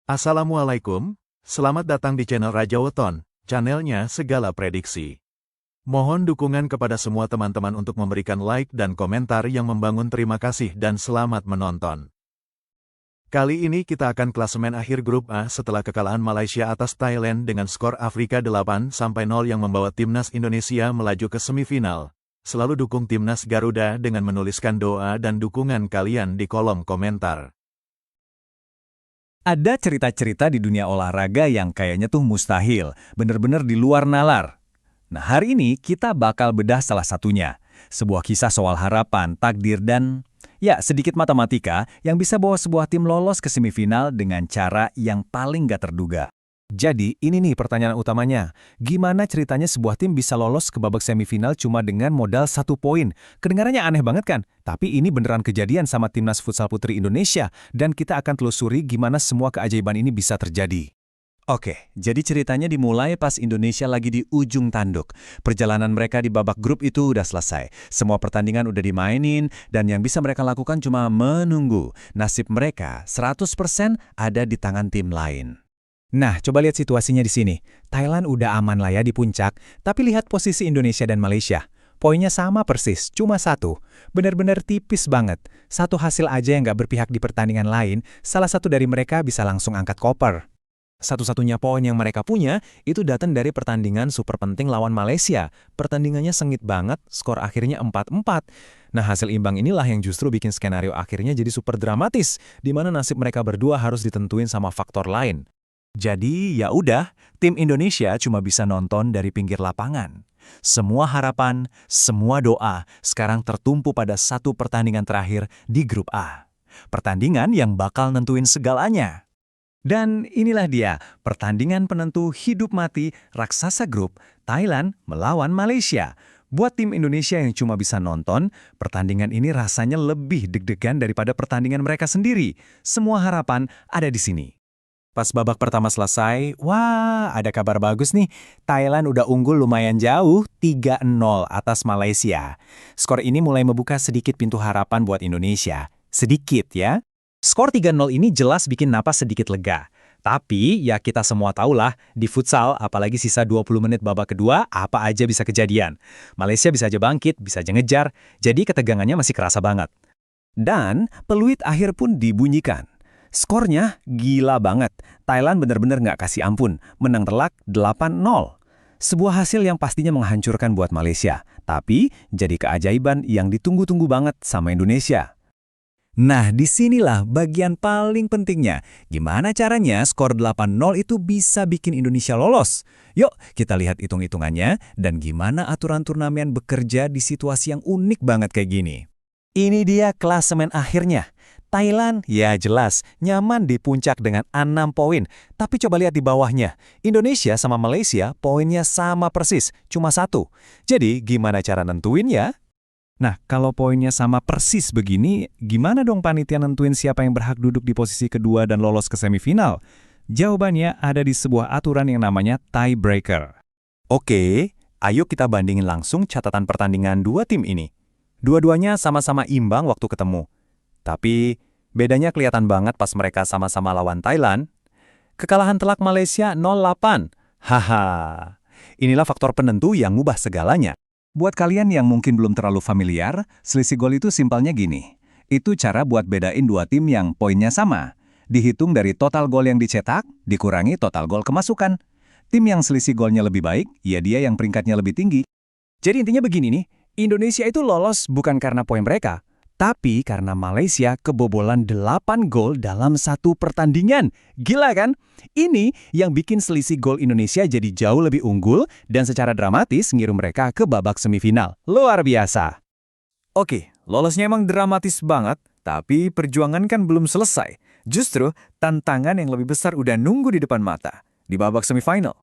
Assalamualaikum, selamat datang di channel Raja Weton, channelnya segala prediksi. Mohon dukungan kepada semua teman-teman untuk memberikan like dan komentar yang membangun. Terima kasih dan selamat menonton. Kali ini kita akan klasemen akhir grup A setelah kekalahan Malaysia atas Thailand dengan skor Afrika 8-0 yang membawa timnas Indonesia melaju ke semifinal. Selalu dukung timnas Garuda dengan menuliskan doa dan dukungan kalian di kolom komentar. Ada cerita-cerita di dunia olahraga yang kayaknya tuh mustahil, bener-bener di luar nalar. Nah, hari ini kita bakal bedah salah satunya. Sebuah kisah soal harapan, takdir, dan ya sedikit matematika yang bisa bawa sebuah tim lolos ke semifinal dengan cara yang paling gak terduga. Jadi, ini nih pertanyaan utamanya. Gimana ceritanya sebuah tim bisa lolos ke babak semifinal cuma dengan modal 1 poin? Kedengarannya aneh banget kan? Tapi ini beneran kejadian sama timnas futsal putri Indonesia, dan kita akan telusuri gimana semua keajaiban ini bisa terjadi. Oke, jadi ceritanya dimulai pas Indonesia lagi di ujung tanduk. Perjalanan mereka di babak grup itu udah selesai. Semua pertandingan udah dimainin, dan yang bisa mereka lakukan cuma menunggu. Nasib mereka 100% ada di tangan tim lain. Nah, coba lihat situasinya di sini. Thailand udah aman lah ya di puncak, tapi lihat posisi Indonesia dan Malaysia. Poinnya sama persis, cuma 1. Benar-benar tipis banget. Satu hasil aja yang nggak berpihak di pertandingan lain, salah satu dari mereka bisa langsung angkat koper. Satu-satunya poin yang mereka punya itu datang dari pertandingan super penting lawan Malaysia. Pertandingannya sengit banget, skor akhirnya 4-4. Nah, hasil imbang inilah yang justru bikin skenario akhirnya jadi super dramatis, di mana nasib mereka berdua harus ditentuin sama faktor lain. Jadi ya udah, tim Indonesia cuma bisa nonton dari pinggir lapangan. Semua harapan, semua doa sekarang tertumpu pada satu pertandingan terakhir di grup A. Pertandingan yang bakal nentuin segalanya. Dan inilah dia, pertandingan penentu hidup mati raksasa grup Thailand melawan Malaysia. Buat tim Indonesia yang cuma bisa nonton, pertandingan ini rasanya lebih deg-degan daripada pertandingan mereka sendiri. Semua harapan ada di sini. Pas babak pertama selesai, wah ada kabar bagus nih. Thailand udah unggul lumayan jauh, 3-0 atas Malaysia. Skor ini mulai membuka sedikit pintu harapan buat Indonesia. Sedikit ya. Skor 3-0 ini jelas bikin napas sedikit lega. Tapi ya kita semua tahulah, di futsal apalagi sisa 20 menit babak kedua, apa aja bisa kejadian. Malaysia bisa aja bangkit, bisa aja ngejar, jadi ketegangannya masih kerasa banget. Dan peluit akhir pun dibunyikan. Skornya gila banget. Thailand benar-benar nggak kasih ampun. Menang telak 8-0. Sebuah hasil yang pastinya menghancurkan buat Malaysia. Tapi jadi keajaiban yang ditunggu-tunggu banget sama Indonesia. Nah, disinilah bagian paling pentingnya. Gimana caranya skor 8-0 itu bisa bikin Indonesia lolos? Yuk, kita lihat hitung-hitungannya dan gimana aturan turnamen bekerja di situasi yang unik banget kayak gini. Ini dia klasemen akhirnya. Thailand, ya jelas, nyaman di puncak dengan 6 poin. Tapi coba lihat di bawahnya. Indonesia sama Malaysia poinnya sama persis, cuma 1. Jadi gimana cara nentuinnya? Nah, kalau poinnya sama persis begini, gimana dong panitia nentuin siapa yang berhak duduk di posisi kedua dan lolos ke semifinal? Jawabannya ada di sebuah aturan yang namanya tiebreaker. Oke, ayo kita bandingin langsung catatan pertandingan dua tim ini. Dua-duanya sama-sama imbang waktu ketemu. Tapi bedanya kelihatan banget pas mereka sama-sama lawan Thailand. Kekalahan telak Malaysia 0-8. Haha, inilah faktor penentu yang ngubah segalanya. Buat kalian yang mungkin belum terlalu familiar, selisih gol itu simpelnya gini. Itu cara buat bedain dua tim yang poinnya sama. Dihitung dari total gol yang dicetak, dikurangi total gol kemasukan. Tim yang selisih golnya lebih baik, ya dia yang peringkatnya lebih tinggi. Jadi intinya begini nih, Indonesia itu lolos bukan karena poin mereka, tapi karena Malaysia kebobolan 8 gol dalam satu pertandingan. Gila kan? Ini yang bikin selisih gol Indonesia jadi jauh lebih unggul dan secara dramatis ngirim mereka ke babak semifinal. Luar biasa. Oke, lolosnya emang dramatis banget, tapi perjuangan kan belum selesai. Justru tantangan yang lebih besar udah nunggu di depan mata, di babak semifinal.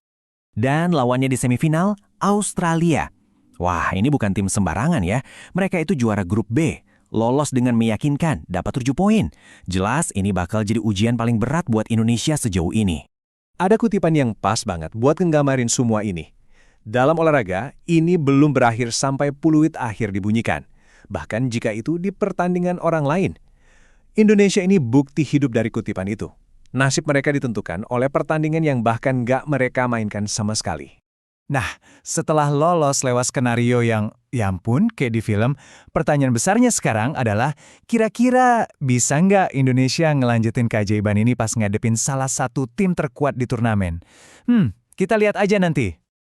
Dan lawannya di semifinal, Australia. Wah, ini bukan tim sembarangan ya. Mereka itu juara grup B. Lolos dengan meyakinkan, dapat 7 poin. Jelas ini bakal jadi ujian paling berat buat Indonesia sejauh ini. Ada kutipan yang pas banget buat ngegambarin semua ini. Dalam olahraga, ini belum berakhir sampai peluit akhir dibunyikan. Bahkan jika itu di pertandingan orang lain. Indonesia ini bukti hidup dari kutipan itu. Nasib mereka ditentukan oleh pertandingan yang bahkan nggak mereka mainkan sama sekali. Nah, setelah lolos lewat skenario yang, ya ampun, kayak di film, pertanyaan besarnya sekarang adalah, kira-kira bisa nggak Indonesia ngelanjutin keajaiban ini pas ngadepin salah satu tim terkuat di turnamen? Kita lihat aja nanti.